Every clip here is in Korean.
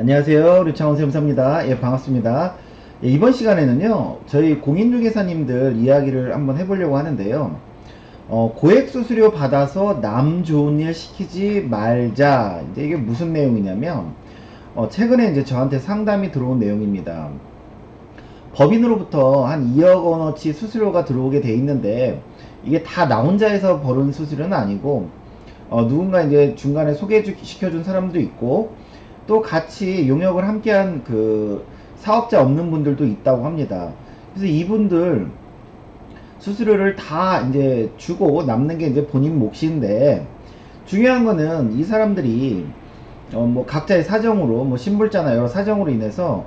안녕하세요. 류창원 세무사입니다. 예, 반갑습니다. 예, 이번 시간에는요, 저희 공인중개사님들 이야기를 한번 해보려고 하는데요. 고액 수수료 받아서 남 좋은 일 시키지 말자. 이제 이게 무슨 내용이냐면, 최근에 이제 저한테 상담이 들어온 내용입니다. 법인으로부터 한 2억 원어치 수수료가 들어오게 돼 있는데, 이게 다 나 혼자서 벌은 수수료는 아니고, 누군가 이제 중간에 소개시켜준 사람도 있고, 또 같이 용역을 함께한 그 사업자 없는 분들도 있다고 합니다. 그래서 이분들 수수료를 다 이제 주고 남는 게 이제 본인 몫인데, 중요한 거는 이 사람들이 뭐 각자의 사정으로 뭐 신불자나 여러 사정으로 인해서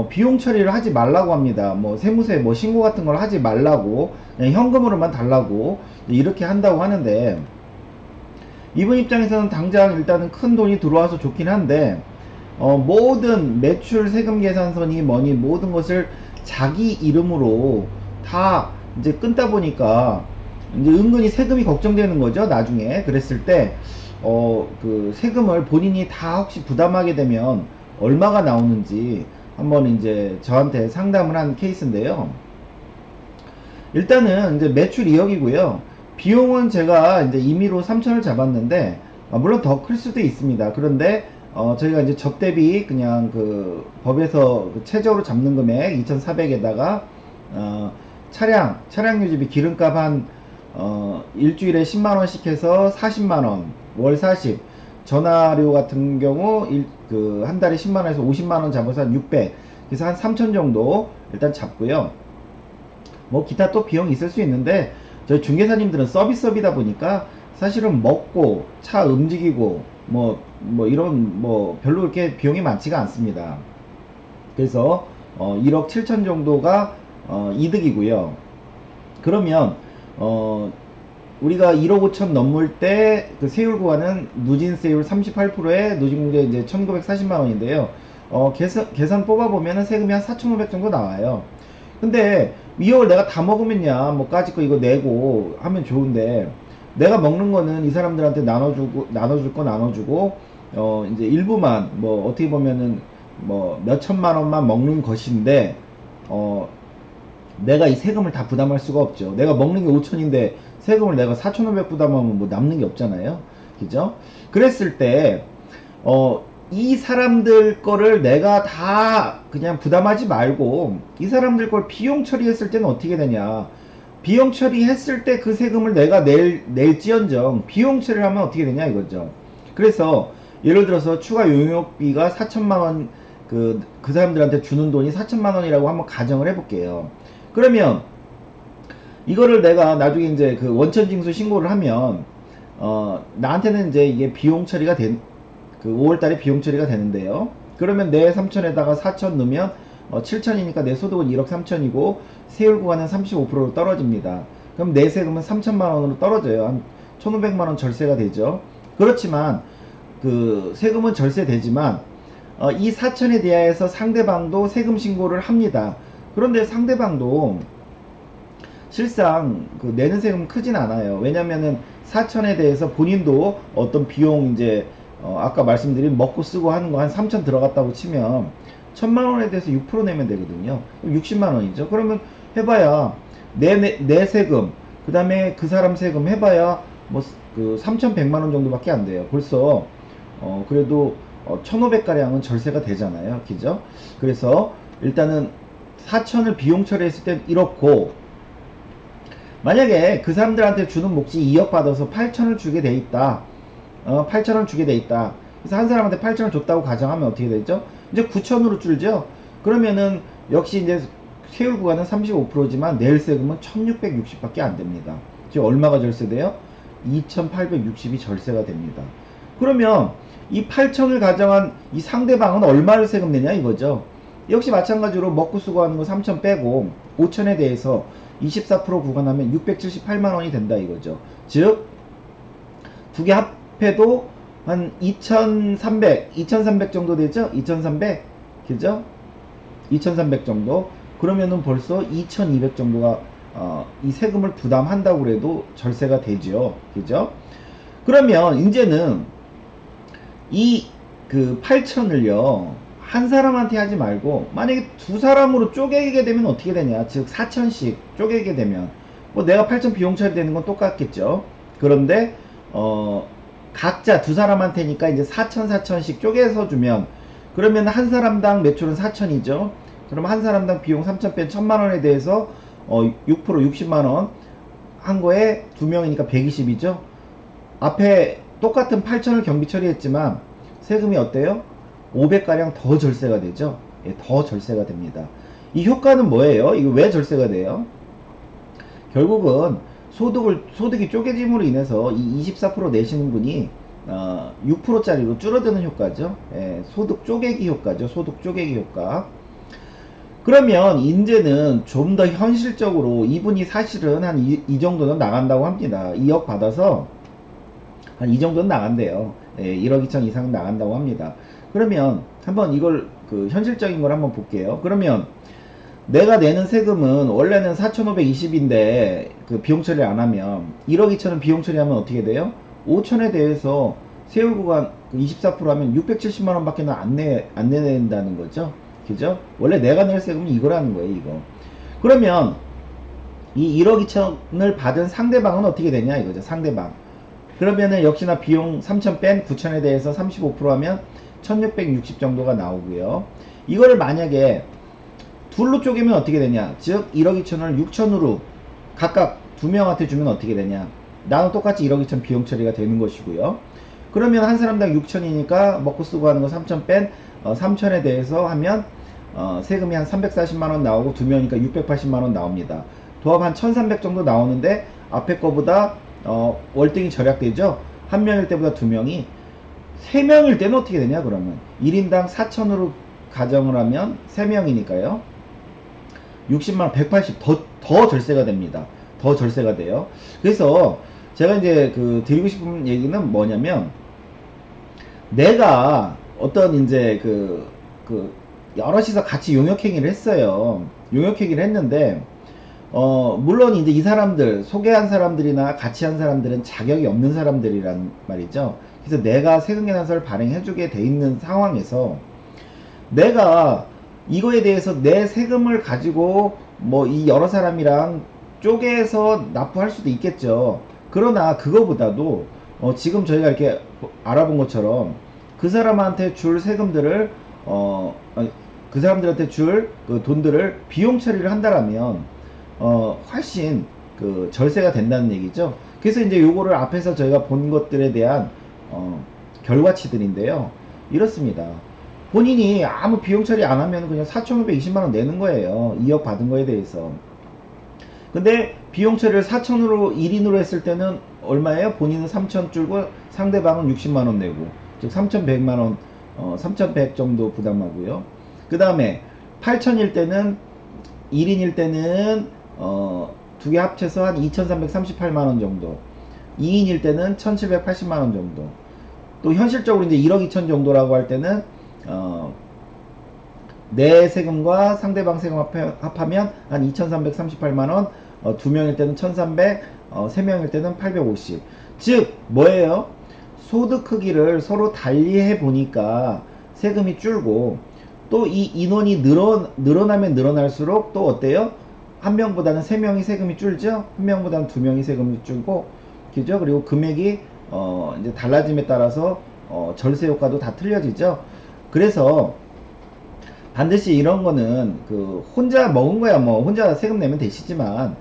비용 처리를 하지 말라고 합니다. 뭐 세무서에 뭐 신고 같은 걸 하지 말라고 그냥 현금으로만 달라고 이렇게 한다고 하는데, 이분 입장에서는 당장 일단은 큰 돈이 들어와서 좋긴 한데, 모든 매출 세금 계산서니 뭐니 모든 것을 자기 이름으로 다 이제 끊다 보니까 이제 은근히 세금이 걱정되는 거죠. 나중에 그랬을 때 그 세금을 본인이 다 혹시 부담하게 되면 얼마가 나오는지 한번 이제 저한테 상담을 한 케이스인데요. 일단은 이제 매출 2억이고요. 비용은 제가 이제 임의로 3천을 잡았는데, 물론 더 클 수도 있습니다. 그런데 저희가 이제 접대비 그냥 그 법에서 그 최저로 잡는 금액 2,400에다가 차량 유지비 기름값 한 일주일에 10만 원씩 해서 40만 원, 월 40. 전화료 같은 경우 그 한 달에 10만 원에서 50만 원 잡아서 한 600. 그래서 한 3천 정도 일단 잡고요. 뭐 기타 또 비용이 있을 수 있는데, 저희 중개사님들은 서비스업이다 보니까 사실은 먹고 차 움직이고 뭐 이런 뭐 별로 그렇게 비용이 많지가 않습니다. 그래서 1억 7천 정도가 이득이고요. 그러면 우리가 1억 5천 넘을 때 그 세율 구간은 누진세율 38%에 누진공제 이제 1940만 원인데요. 계산 뽑아보면은 세금이 한 4,500 정도 나와요. 근데 2억을 내가 다 먹으면야 뭐 까짓 거 이거 내고 하면 좋은데, 내가 먹는 거는 이 사람들한테 나눠줄 거 나눠주고, 이제 일부만 뭐 어떻게 보면은 뭐 몇천만 원만 먹는 것인데, 어 내가 이 세금을 다 부담할 수가 없죠. 내가 먹는 게 5천인데 세금을 내가 4,500 부담하면 뭐 남는 게 없잖아요. 그죠? 그랬을 때, 이 사람들 거를 내가 다 그냥 부담하지 말고, 이 사람들 걸 비용 처리했을 때는 어떻게 되냐. 비용 처리했을 때 그 세금을 내가 낼지언정 비용 처리를 하면 어떻게 되냐 이거죠. 그래서 예를 들어서 추가 용역비가 4천만 원, 그 사람들한테 주는 돈이 4천만 원이라고 한번 가정을 해볼게요. 그러면 이거를 내가 나중에 이제 그 원천징수 신고를 하면 나한테는 이제 이게 비용 처리가 그 5월달에 비용 처리가 되는데요. 그러면 내 3천에다가 4천 넣으면 7천이니까 내 소득은 1억 3천이고 세율 구간은 35%로 떨어집니다. 그럼 내 세금은 3천만 원으로 떨어져요. 한 1,500만 원 절세가 되죠. 그렇지만 그 세금은 절세되지만 이 4천에 대하여서 상대방도 세금 신고를 합니다. 그런데 상대방도 실상 그 내는 세금 크진 않아요. 왜냐면은 4천에 대해서 본인도 어떤 비용 이제 아까 말씀드린 먹고 쓰고 하는 거 한 3천 들어갔다고 치면 1,000만 원에 대해서 6% 내면 되거든요. 60만 원이죠. 그러면 해봐야 내 세금, 그 다음에 그 사람 세금 해봐야 뭐 그 3,100만 원 정도밖에 안 돼요. 벌써 그래도 1,500가량은 절세가 되잖아요. 그죠? 그래서 일단은 4천을 비용 처리했을 땐 이렇고, 만약에 그 사람들한테 주는 몫이 2억 받아서 8천을 주게 돼 있다. 8천을 주게 돼 있다. 그래서 한 사람한테 8천을 줬다고 가정하면 어떻게 되죠? 이제 9천으로 줄죠? 그러면은 역시 이제 세율 구간은 35%지만 낼 세금은 1660밖에 안 됩니다. 즉 얼마가 절세돼요? 2860이 절세가 됩니다. 그러면 이 8천을 가정한 이 상대방은 얼마를 세금 내냐 이거죠. 역시 마찬가지로 먹고 쓰고 하는 거 3천 빼고 5천에 대해서 24% 구간하면 678만 원이 된다 이거죠. 즉 두 개 합해도 한 2300 정도 되죠? 2300 그죠? 2300 정도. 그러면은 벌써 2200 정도가 이 세금을 부담한다고 그래도 절세가 되죠. 그죠? 그러면 이제는 이 그 8천을요 한 사람한테 하지 말고 만약에 두 사람으로 쪼개게 되면 어떻게 되냐, 즉 4천씩 쪼개게 되면 뭐 내가 8천 비용 처리되는 건 똑같겠죠. 그런데 각자 두 사람한테니까 이제 4천 4천씩 쪼개서 주면, 그러면 한 사람당 매출은 4천이죠. 그럼 한 사람당 비용 3천 뺀 1천만 원에 대해서 6% 60만 원 한 거에 두 명이니까 120이죠. 앞에 똑같은 8천을 경비 처리했지만 세금이 어때요? 500가량 더 절세가 되죠. 예, 더 절세가 됩니다. 이 효과는 뭐예요? 이거 왜 절세가 돼요? 결국은 소득이 쪼개짐으로 인해서 이 24% 내시는 분이 6%짜리로 줄어드는 효과죠. 예, 소득 쪼개기 효과죠. 소득 쪼개기 효과. 그러면 이제는 좀 더 현실적으로 이분이 사실은 한 이 정도는 나간다고 합니다. 2억 받아서 한 이 정도는 나간대요. 예, 1억 2천 이상 나간다고 합니다. 그러면 한번 이걸 그 현실적인 걸 한번 볼게요. 그러면 내가 내는 세금은 원래는 4,520인데 그 비용 처리를 안 하면 1억 2천은 비용 처리하면 어떻게 돼요? 5천에 대해서 세율 구간 24% 하면 670만 원밖에 안 내낸다는 거죠. 그죠? 원래 내가 낼 세금은 이거라는 거예요, 이거. 그러면 이 1억 2천을 받은 상대방은 어떻게 되냐 이거죠, 상대방. 그러면은 역시나 비용 3천 뺀 9천에 대해서 35% 하면 1660 정도가 나오고요. 이거를 만약에 둘로 쪼개면 어떻게 되냐, 즉 1억 2천을 6천으로 각각 두 명한테 주면 어떻게 되냐, 나는 똑같이 1억 2천 비용 처리가 되는 것이고요. 그러면 한 사람당 6천이니까 먹고 쓰고 하는 거 3천 뺀 3천에 대해서 하면 세금이 한 340만원 나오고 두 명이니까 680만원 나옵니다. 도합 한 1300 정도 나오는데 앞에 거보다 월등히 절약되죠. 한 명일 때보다 두 명이. 세 명일 때는 어떻게 되냐, 그러면 1인당 4천으로 가정을 하면 3명이니까요 60만원 180 더 절세가 됩니다. 더 절세가 돼요. 그래서 제가 이제 그 드리고 싶은 얘기는 뭐냐면, 내가 어떤 이제 여럿이서 같이 용역행위를 했어요. 용역행위를 했는데 물론 이제 이 사람들, 소개한 사람들이나 같이 한 사람들은 자격이 없는 사람들이란 말이죠. 그래서 내가 세금계산서를 발행해주게 돼 있는 상황에서 내가 이거에 대해서 내 세금을 가지고 뭐 이 여러 사람이랑 쪼개서 납부할 수도 있겠죠. 그러나 그거보다도 지금 저희가 이렇게 알아본 것처럼 그 사람한테 줄 세금들을 그 사람들한테 줄 그 돈들을 비용 처리를 한다라면 훨씬 그 절세가 된다는 얘기죠. 그래서 이제 요거를 앞에서 저희가 본 것들에 대한 결과치들인데요. 이렇습니다. 본인이 아무 비용 처리 안 하면 그냥 4,520만원 내는 거예요. 2억 받은 거에 대해서. 근데 비용 처리를 4천으로 1인으로 했을 때는 얼마예요? 본인은 3천 줄고 상대방은 60만원 내고, 즉 3,100만원 3,100 정도 부담하고요. 그 다음에 8천일 때는 1인일 때는 두 개 합쳐서 한 2,338만원 정도, 2인일 때는 1,780만원 정도, 또 현실적으로 이제 1억 2천 정도라고 할 때는 내 세금과 상대방 세금 합하면 한 2,338만원, 두 명일 때는 1,300, 세 명일 때는 850. 즉 뭐예요? 소득 크기를 서로 달리해 보니까 세금이 줄고, 또 이 인원이 늘어나면 늘어날수록 또 어때요? 한 명보다는 세 명이 세금이 줄죠. 한 명보다는 두 명이 세금이 줄고, 그죠? 그리고 금액이 이제 달라짐에 따라서 절세 효과도 다 틀려지죠. 그래서 반드시 이런 거는 그 혼자 먹은 거야 뭐 혼자 세금 내면 되시지만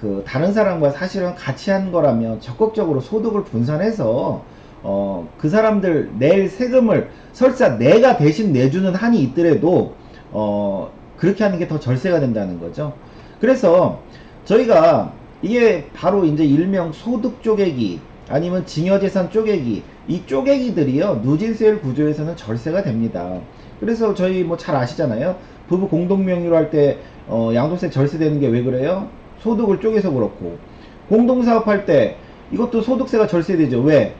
그 다른 사람과 사실은 같이 한 거라면 적극적으로 소득을 분산해서 그 사람들 낼 세금을 설사 내가 대신 내주는 한이 있더라도 그렇게 하는 게 더 절세가 된다는 거죠. 그래서 저희가 이게 바로 이제 일명 소득 쪼개기 아니면 증여재산 쪼개기, 이 쪼개기들이요 누진세율 구조에서는 절세가 됩니다. 그래서 저희 뭐 잘 아시잖아요. 부부 공동명의로 할 때 양도세 절세되는 게 왜 그래요? 소득을 쪼개서 그렇고, 공동사업할 때 이것도 소득세가 절세되죠. 왜?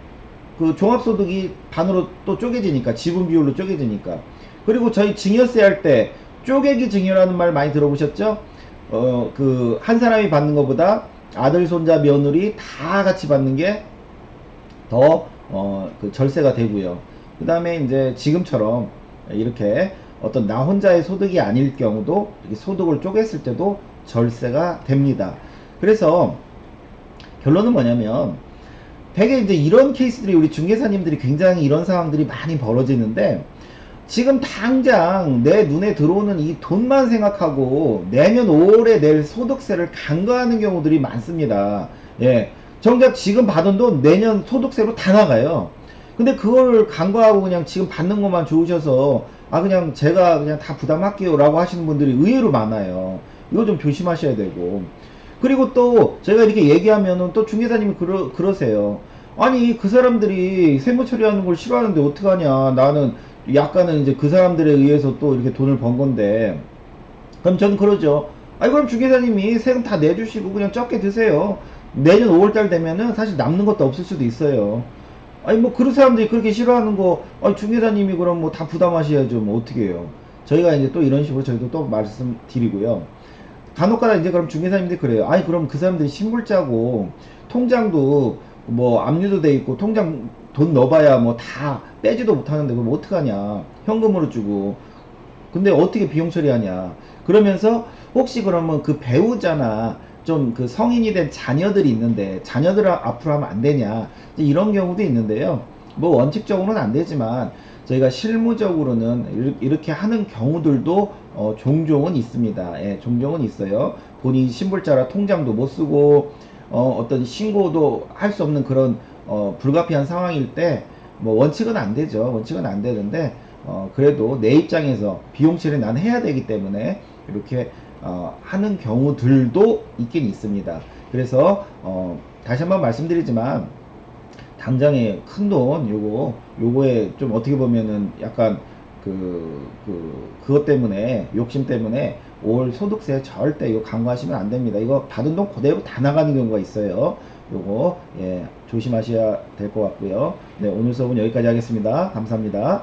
그 종합소득이 반으로 또 쪼개지니까, 지분 비율로 쪼개지니까. 그리고 저희 증여세 할 때 쪼개기 증여라는 말 많이 들어보셨죠? 그 한 사람이 받는 것보다 아들, 손자, 며느리 다 같이 받는 게 더 그 절세가 되고요. 그 다음에 이제 지금처럼 이렇게 어떤 나 혼자의 소득이 아닐 경우도 이렇게 소득을 쪼갰을 때도 절세가 됩니다. 그래서 결론은 뭐냐면 되게 이제 이런 케이스들이 우리 중개사님들이 굉장히 이런 상황들이 많이 벌어지는데 지금 당장 내 눈에 들어오는 이 돈만 생각하고 내년 5월에 낼 소득세를 간과하는 경우들이 많습니다. 예. 정작 지금 받은 돈 내년 소득세로 다 나가요. 근데 그걸 간과하고 그냥 지금 받는 것만 좋으셔서 아 그냥 제가 그냥 다 부담할게요 라고 하시는 분들이 의외로 많아요. 이거 좀 조심하셔야 되고, 그리고 또 제가 이렇게 얘기하면은 또 중개사님이 그러세요. 아니 그 사람들이 세무 처리하는 걸 싫어하는데 어떡하냐, 나는 약간은 이제 그 사람들에 의해서 또 이렇게 돈을 번 건데. 그럼 저는 그러죠. 아니 그럼 중개사님이 세금 다 내주시고 그냥 적게 드세요. 내년 5월달 되면은 사실 남는 것도 없을 수도 있어요. 아니 뭐 그런 사람들이 그렇게 싫어하는 거 아니 중개사님이 그럼 뭐 다 부담하셔야죠. 뭐 어떻게 해요. 저희가 이제 또 이런 식으로 저희도 또 말씀드리고요. 간혹가다 이제 그럼 중개사님들이 그래요. 아니 그럼 그 사람들이 신불자고 통장도 뭐 압류도 돼 있고 통장 돈 넣어봐야 뭐 다 빼지도 못하는데 그럼 어떡하냐, 현금으로 주고. 근데 어떻게 비용 처리하냐 그러면서 혹시 그러면 그 배우자나 좀 그 성인이 된 자녀들이 있는데 자녀들 앞으로 하면 안 되냐, 이제 이런 경우도 있는데요. 뭐 원칙적으로는 안 되지만 저희가 실무적으로는 이렇게 하는 경우들도 종종은 있습니다. 예, 종종은 있어요. 본인 신불자라 통장도 못 쓰고 어떤 신고도 할 수 없는 그런 불가피한 상황일 때 뭐 원칙은 안 되죠. 원칙은 안 되는데 그래도 내 입장에서 비용 처리 난 해야 되기 때문에 이렇게 하는 경우들도 있긴 있습니다. 그래서 다시 한번 말씀드리지만 당장에 큰 돈 요거에 좀 어떻게 보면은 약간 그것 때문에 욕심 때문에 올 소득세 절대 이거 간과하시면 안 됩니다. 이거 받은 돈 그대로 다 나가는 경우가 있어요. 요거 예 조심하셔야 될 것 같고요. 네, 오늘 수업은 여기까지 하겠습니다. 감사합니다.